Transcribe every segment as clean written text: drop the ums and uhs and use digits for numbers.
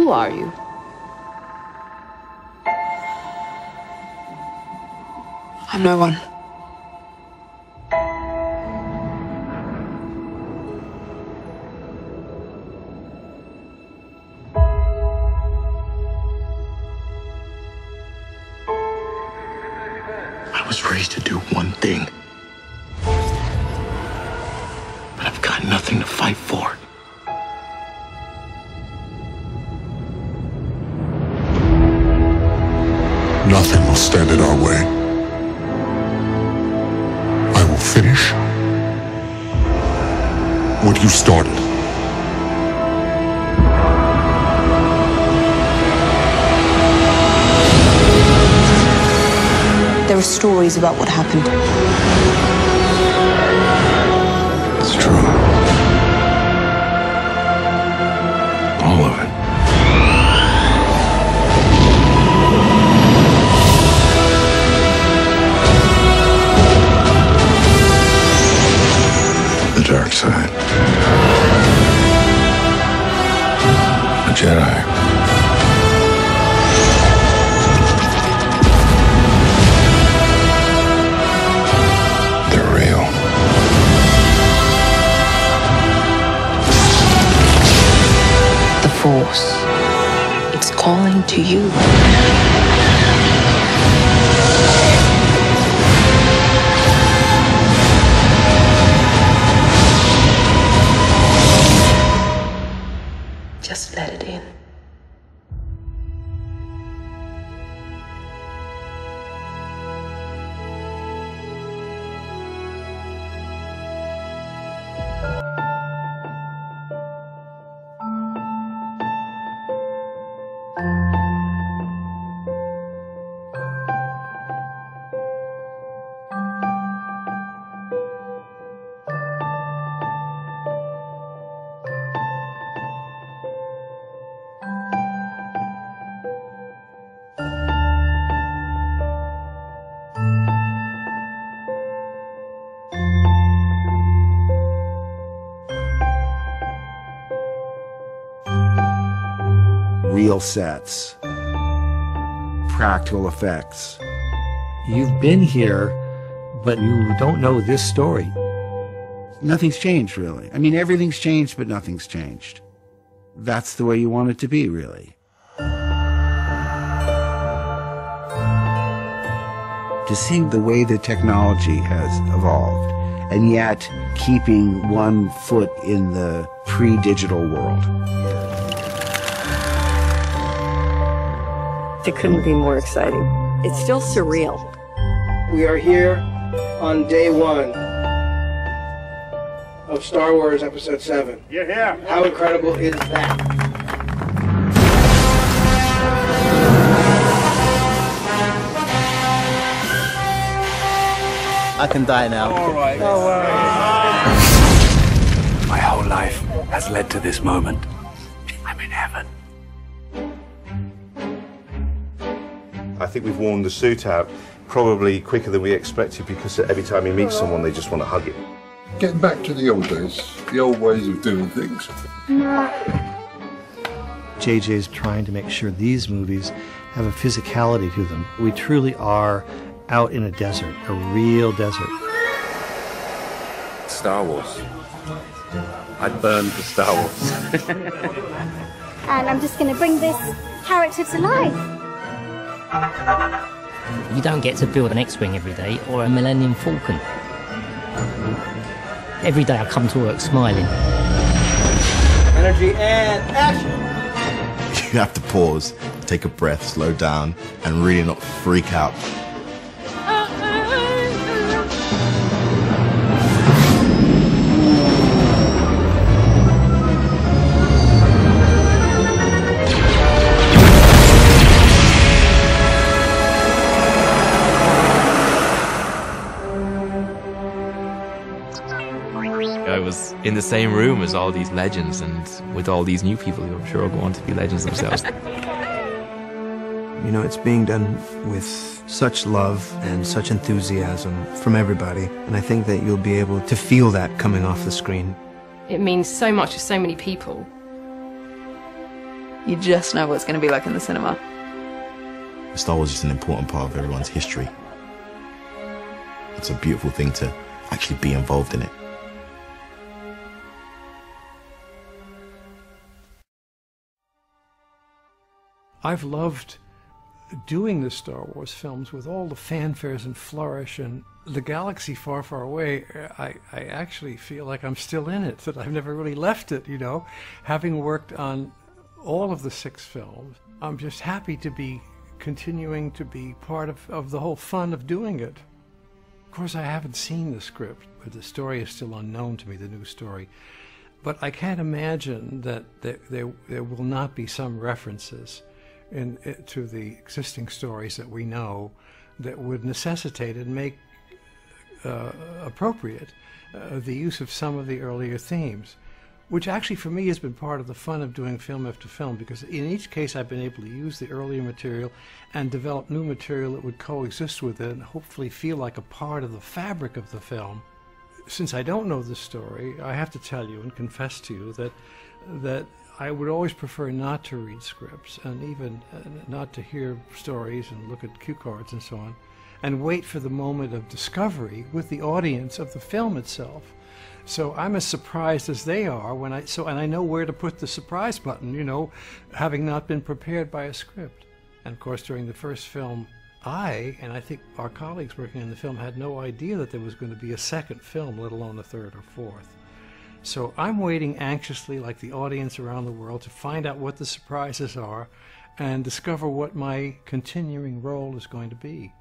Who are you? I'm no one. I was raised to do one thing. But I've got nothing to fight for. Nothing will stand in our way. I will finish what you started. There are stories about what happened. It's true. All of it. The dark side. A Jedi. They're real. The Force. It's calling to you. Just let it in. Real sets, practical effects. You've been here, but you don't know this story. Nothing's changed, really. I mean, everything's changed, but nothing's changed. That's the way you want it to be, really. To see the way the technology has evolved, and yet keeping one foot in the pre-digital world. It couldn't be more exciting. It's still surreal. We are here on day 1 of Star Wars Episode 7. You're here. How incredible is that? I can die now. All right. Oh, wow. My whole life has led to this moment. I'm in heaven. I think we've worn the suit out probably quicker than we expected, because every time you meet someone, they just want to hug it. Getting back to the old days, the old ways of doing things. JJ's trying to make sure these movies have a physicality to them. We truly are out in a desert, a real desert. Star Wars. I'd burn for Star Wars. And I'm just going to bring this character to life. You don't get to build an X-Wing every day or a Millennium Falcon. Every day I come to work smiling. Energy and action! You have to pause, take a breath, slow down, and really not freak out. I was in the same room as all these legends and with all these new people who I'm sure will go on to be legends themselves. You know, it's being done with such love and such enthusiasm from everybody, and I think that you'll be able to feel that coming off the screen. It means so much to so many people. You just know what it's going to be like in the cinema. Star Wars is an important part of everyone's history. It's a beautiful thing to actually be involved in it. I've loved doing the Star Wars films with all the fanfares and flourish and the galaxy far, far away. I actually feel like I'm still in it, that I've never really left it, you know. Having worked on all of the 6 films, I'm just happy to be continuing to be part of the whole fun of doing it. Of course, I haven't seen the script, but the story is still unknown to me, the new story. But I can't imagine that there will not be some references to the existing stories that we know that would necessitate and make appropriate the use of some of the earlier themes, which actually for me has been part of the fun of doing film after film, because in each case I've been able to use the earlier material and develop new material that would coexist with it and hopefully feel like a part of the fabric of the film. Since I don't know the story, I have to tell you and confess to you that I would always prefer not to read scripts and even not to hear stories and look at cue cards and so on, and wait for the moment of discovery with the audience of the film itself. So I'm as surprised as they are and I know where to put the surprise button, you know, having not been prepared by a script. And of course, during the first film, and I think our colleagues working on the film had no idea that there was going to be a second film, let alone a third or fourth. So I'm waiting anxiously, like the audience around the world, to find out what the surprises are and discover what my continuing role is going to be.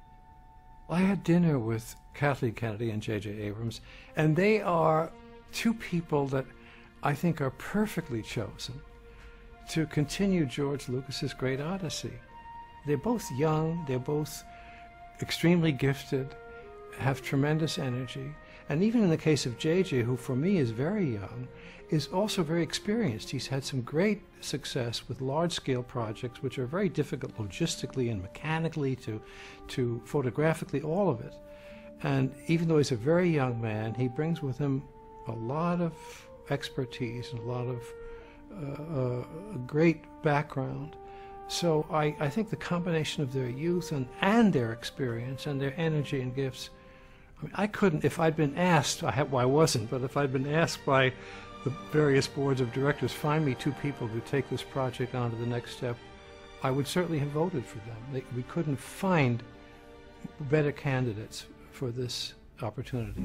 I had dinner with Kathleen Kennedy and J.J. Abrams, and they are 2 people that I think are perfectly chosen to continue George Lucas's great odyssey. They're both young, they're both extremely gifted, have tremendous energy, and even in the case of J.J., who for me is very young, is also very experienced. He's had some great success with large-scale projects, which are very difficult logistically and mechanically to photographically, all of it. And even though he's a very young man, he brings with him a lot of expertise and a lot of great background. So I think the combination of their youth and their experience and their energy and gifts, I mean, I couldn't, if I'd been asked, I wasn't, but if I'd been asked by the various boards of directors, find me 2 people to take this project on to the next step, I would certainly have voted for them. We couldn't find better candidates for this opportunity.